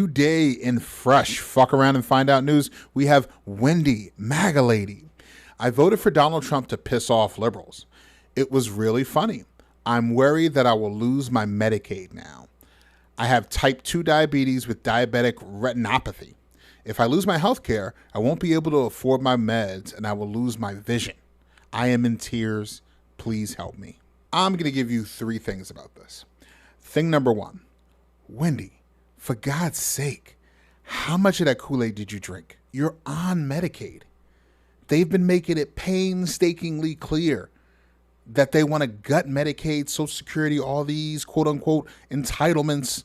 Today in fresh fuck around and find out news, we have Wendy, Maga lady. I voted for Donald Trump to piss off liberals. It was really funny. I'm worried that I will lose my Medicaid now. I have type 2 diabetes with diabetic retinopathy. If I lose my health care, I won't be able to afford my meds and I will lose my vision. I am in tears. Please help me. I'm going to give you 3 things about this. Thing number 1, Wendy, for God's sake, how much of that Kool-Aid did you drink? You're on Medicaid. They've been making it painstakingly clear that they want to gut Medicaid, Social Security, all these quote-unquote entitlements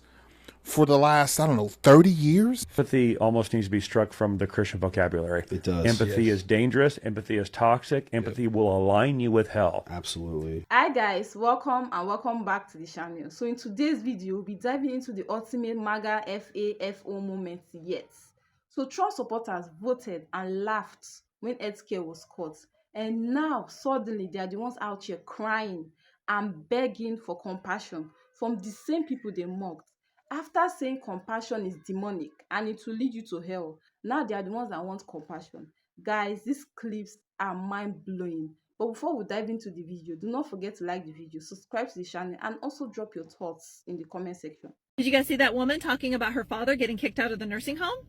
for the last, 30 years? Empathy almost needs to be struck from the Christian vocabulary. It does. Empathy is dangerous. Empathy is toxic. Empathy will align you with hell. Absolutely. Hi guys, welcome and welcome back to the channel. So in today's video, we'll be diving into the ultimate Maga FAFO moment yet. So Trump supporters voted and laughed when healthcare was cut, and now suddenly they are the ones out here crying and begging for compassion from the same people they mocked. After saying compassion is demonic and it will lead you to hell, now they are the ones that want compassion. Guys, these clips are mind-blowing. But before we dive into the video, do not forget to like the video, subscribe to the channel, and also drop your thoughts in the comment section. Did you guys see that woman talking about her father getting kicked out of the nursing home?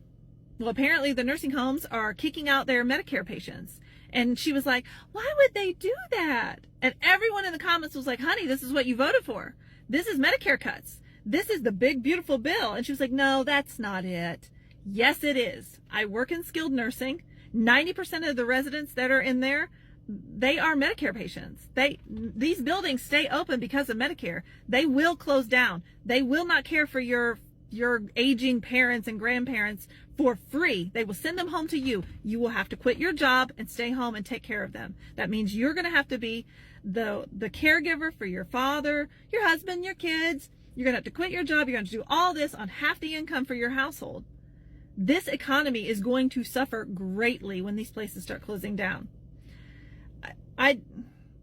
Well, apparently the nursing homes are kicking out their Medicare patients. And she was like, why would they do that? And everyone in the comments was like, honey, this is what you voted for. This is Medicare cuts. This is the big, beautiful bill. And she was like, no, that's not it. Yes, it is. I work in skilled nursing. 90% of the residents that are in there, they are Medicare patients. These buildings stay open because of Medicare. They will close down. They will not care for your aging parents and grandparents for free. They will send them home to you. You will have to quit your job and stay home and take care of them. That means you're going to have to be the caregiver for your father, your husband, your kids. You're going to have to quit your job. You're going to do all this on half the income for your household. This economy is going to suffer greatly when these places start closing down.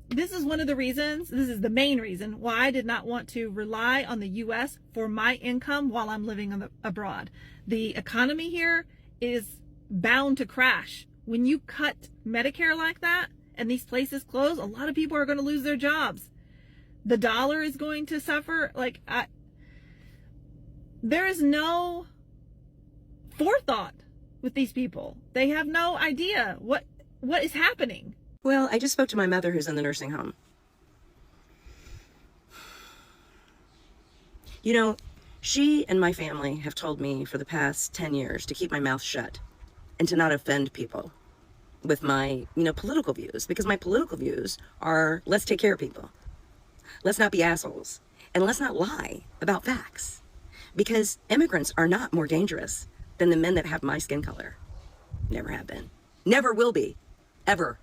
This is one of the reasons, this is the main reason why I did not want to rely on the U.S. for my income while I'm living abroad. The economy here is bound to crash. When you cut Medicare like that and these places close, a lot of people are going to lose their jobs. The dollar is going to suffer. There is no forethought with these people. They have no idea what is happening. Well, I just spoke to my mother who's in the nursing home. You know, she and my family have told me for the past 10 years to keep my mouth shut and to not offend people with my, political views, because my political views are let's take care of people. Let's not be assholes, and let's not lie about facts, because immigrants are not more dangerous than the men that have my skin color. Never have been. Never will be. Ever.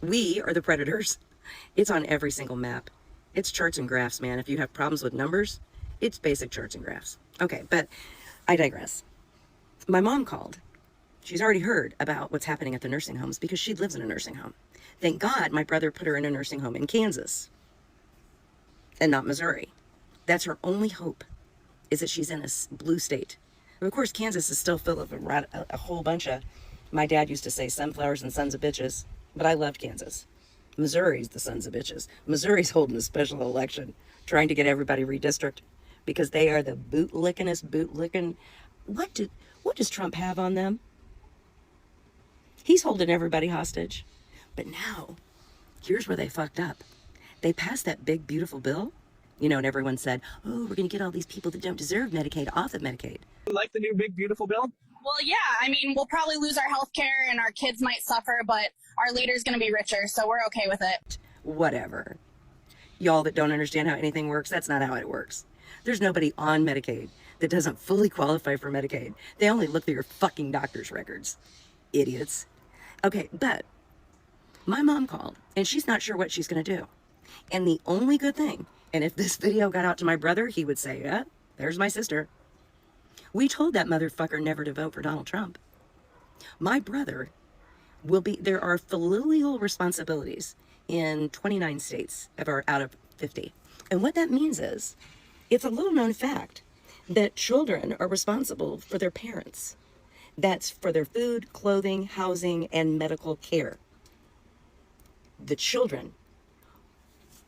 We are the predators. It's on every single map. It's charts and graphs, man. If you have problems with numbers, it's basic charts and graphs. Okay, but I digress. My mom called. She's already heard about what's happening at the nursing homes because she lives in a nursing home. Thank God my brother put her in a nursing home in Kansas and not Missouri. That's her only hope, is that she's in a blue state. Of course, Kansas is still full of a whole bunch of, my dad used to say, sunflowers and sons of bitches, but I loved Kansas. Missouri's the sons of bitches. Missouri's holding a special election, trying to get everybody redistricted because they are the boot-licking. What does Trump have on them? He's holding everybody hostage. But now, here's where they fucked up. They passed that big, beautiful bill, and everyone said, oh, we're going to get all these people that don't deserve Medicaid off of Medicaid. You like the new big, beautiful bill? Well, yeah. We'll probably lose our health care and our kids might suffer, but our leader's going to be richer, so we're okay with it. Whatever. Y'all that don't understand how anything works, that's not how it works. There's nobody on Medicaid that doesn't fully qualify for Medicaid. They only look through your fucking doctor's records. Idiots. Okay, but my mom called, and she's not sure what she's going to do. And the only good thing, and if this video got out to my brother, he would say, yeah, there's my sister. We told that motherfucker never to vote for Donald Trump. My brother there are familial responsibilities in 29 states out of 50. And what that means is, it's a little known fact that children are responsible for their parents. That's for their food, clothing, housing, and medical care. The children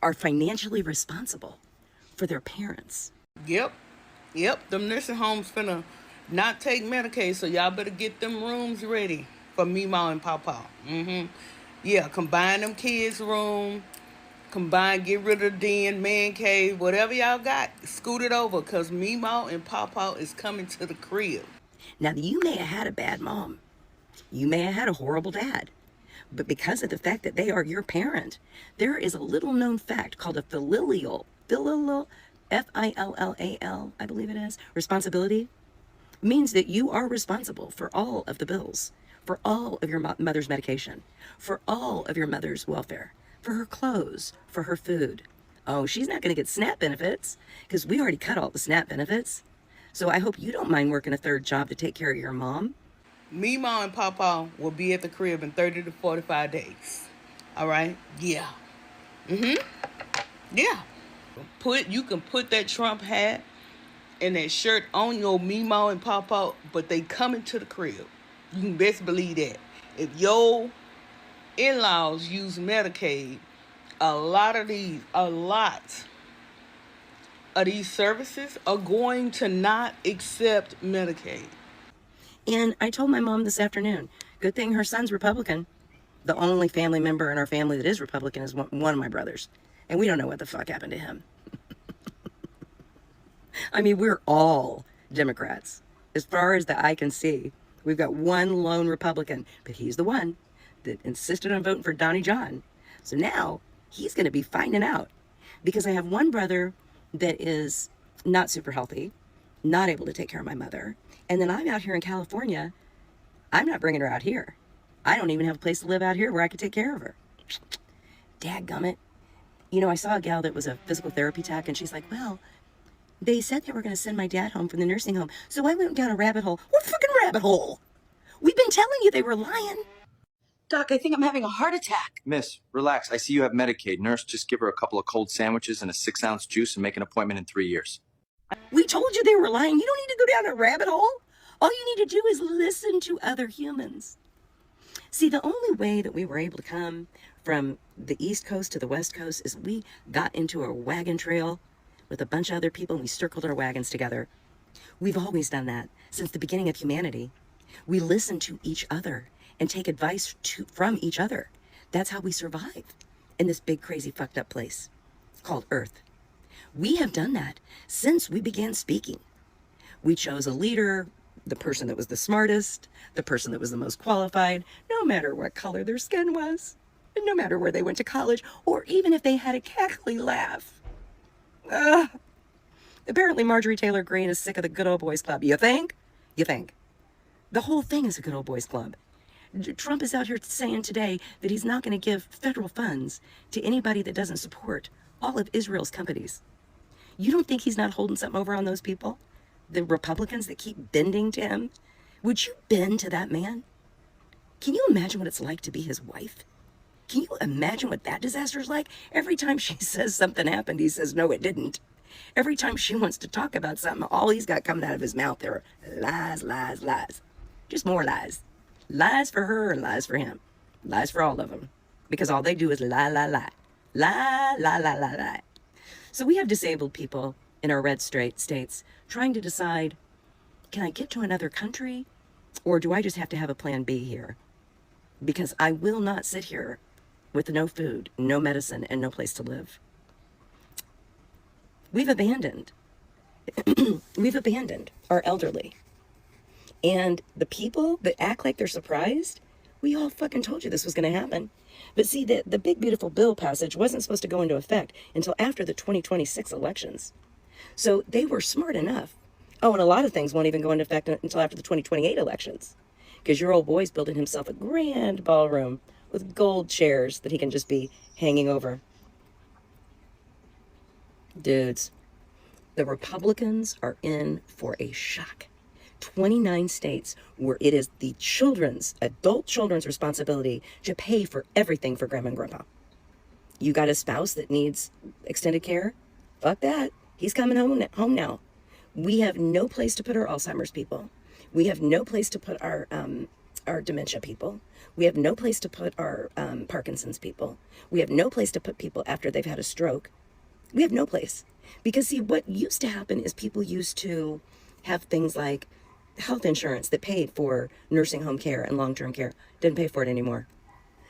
are financially responsible for their parents. Yep. Them nursing homes finna not take Medicaid, so y'all better get them rooms ready for Meemaw and Pawpaw. Yeah, combine them kids' room, get rid of the den, man cave, whatever y'all got, scoot it over, because Meemaw and Pawpaw is coming to the crib. Now, you may have had a bad mom. You may have had a horrible dad. But because of the fact that they are your parent, there is a little known fact called a filial, F-I-L-L-A-L, I believe it is, responsibility, means that you are responsible for all of the bills, for all of your mother's medication, for all of your mother's welfare, for her clothes, for her food. Oh, she's not going to get SNAP benefits because we already cut all the SNAP benefits. So I hope you don't mind working a third job to take care of your mom. Meemaw and Pawpaw will be at the crib in 30 to 45 days. All right? Yeah. Yeah. You can put that Trump hat and that shirt on your Meemaw and Pawpaw, but they coming to the crib. You can best believe that. If your in-laws use Medicaid, a lot of these services are going to not accept Medicaid. And I told my mom this afternoon, good thing her son's Republican. The only family member in our family that is Republican is one of my brothers. And we don't know what the fuck happened to him. I mean, we're all Democrats. As far as the eye can see, we've got one lone Republican, but he's the one that insisted on voting for Donnie John. So now he's going to be finding out, because I have one brother that is not super healthy, not able to take care of my mother. And then I'm out here in California. I'm not bringing her out here. I don't even have a place to live out here where I could take care of her. Dadgummit. You know, I saw a gal that was a physical therapy tech, and she's like, well, they said they were going to send my dad home from the nursing home. So I went down a rabbit hole. What fucking rabbit hole? We've been telling you they were lying. Doc, I think I'm having a heart attack. Miss, relax. I see you have Medicaid. Nurse, just give her a couple of cold sandwiches and a 6-ounce juice and make an appointment in 3 years. We told you they were lying. You don't need to go down a rabbit hole. All you need to do is listen to other humans. See, the only way that we were able to come from the East Coast to the West Coast is we got into a wagon trail with a bunch of other people and we circled our wagons together. We've always done that since the beginning of humanity. We listen to each other and take advice from each other. That's how we survive in this big, crazy, fucked up place called Earth. We have done that since we began speaking. We chose a leader, the person that was the smartest, the person that was the most qualified, no matter what color their skin was, and no matter where they went to college, or even if they had a cackly laugh. Apparently Marjorie Taylor Greene is sick of the good old boys club. You think? You think? The whole thing is a good old boys club. Trump is out here saying today that he's not going to give federal funds to anybody that doesn't support all of Israel's companies. You don't think he's not holding something over on those people? The Republicans that keep bending to him? Would you bend to that man? Can you imagine what it's like to be his wife? Can you imagine what that disaster is like? Every time she says something happened, he says, no, it didn't. Every time she wants to talk about something, all he's got coming out of his mouth are lies, lies, lies. Just more lies. Lies for her and lies for him. Lies for all of them. Because all they do is lie, lie, lie. Lie, lie, lie, lie, lie. So we have disabled people in our red states trying to decide, can I get to another country? Or do I just have to have a plan B here? Because I will not sit here with no food, no medicine, and no place to live. We've abandoned our elderly. And the people that act like they're surprised, we all fucking told you this was going to happen. But see, the big, beautiful bill passage wasn't supposed to go into effect until after the 2026 elections. So they were smart enough. Oh, and a lot of things won't even go into effect until after the 2028 elections. Because your old boy's building himself a grand ballroom with gold chairs that he can just be hanging over. Dudes, the Republicans are in for a shock. 29 states where it is the adult children's responsibility to pay for everything for grandma and grandpa. You got a spouse that needs extended care? Fuck that. He's coming home now. We have no place to put our Alzheimer's people. We have no place to put our dementia people. We have no place to put our Parkinson's people. We have no place to put people after they've had a stroke. We have no place. Because see, what used to happen is people used to have things like health insurance that paid for nursing home care and long-term care. Didn't pay for it anymore.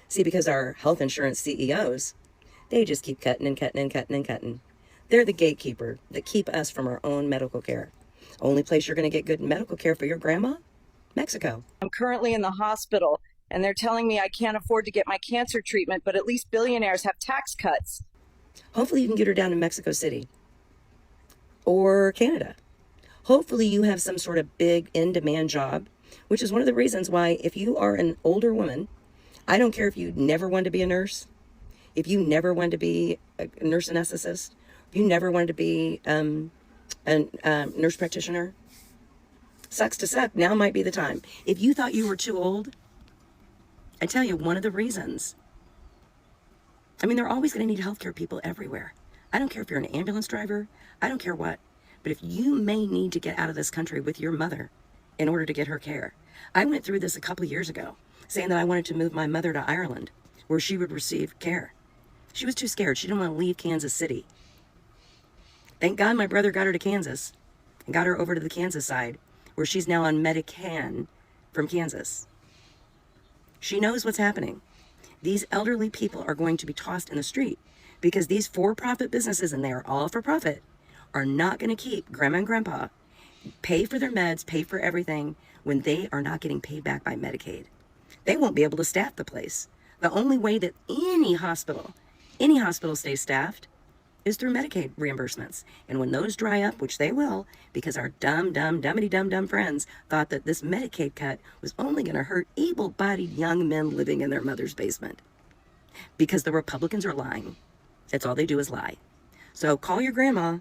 See, because our health insurance CEOs, they just keep cutting and cutting and cutting and cutting. They're the gatekeeper that keep us from our own medical care. Only place you're going to get good medical care for your grandma? Mexico. I'm currently in the hospital, and they're telling me I can't afford to get my cancer treatment, but at least billionaires have tax cuts. Hopefully you can get her down in Mexico City or Canada. Hopefully you have some sort of big in-demand job, which is one of the reasons why if you are an older woman, I don't care if you never wanted to be a nurse, if you never wanted to be a nurse anesthetist, if you never wanted to be a nurse practitioner, sucks to suck, now might be the time. If you thought you were too old, I tell you, one of the reasons, I mean, they're always going to need healthcare people everywhere. I don't care if you're an ambulance driver, I don't care what, but if you may need to get out of this country with your mother in order to get her care. I went through this a couple of years ago, saying that I wanted to move my mother to Ireland, where she would receive care. She was too scared. She didn't want to leave Kansas City. Thank God my brother got her to Kansas and got her over to the Kansas side, where she's now on Medican from Kansas. She knows what's happening. These elderly people are going to be tossed in the street because these for-profit businesses, and they are all for profit, are not going to keep grandma and grandpa pay for their meds, pay for everything when they are not getting paid back by Medicaid. They won't be able to staff the place. The only way that any hospital stays staffed is through Medicaid reimbursements. And when those dry up, which they will, because our dumb friends thought that this Medicaid cut was only going to hurt able-bodied young men living in their mother's basement. Because the Republicans are lying. That's all they do is lie. So call your grandma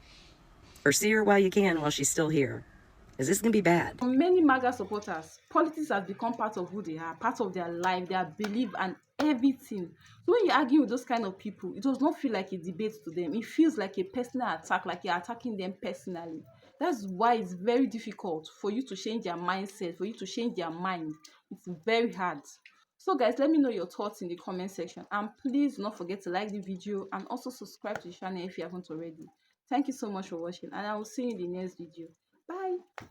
or see her while you can while she's still here. Because this is going to be bad. For many MAGA supporters, politics has become part of who they are, part of their life, their belief, and everything. So when you argue with those kind of people, it does not feel like a debate to them. It feels like a personal attack, like you're attacking them personally. That's why it's very difficult for you to change their mindset, for you to change their mind. It's very hard. So guys, let me know your thoughts in the comment section. And please do not forget to like the video and also subscribe to the channel if you haven't already. Thank you so much for watching, and I will see you in the next video. Bye.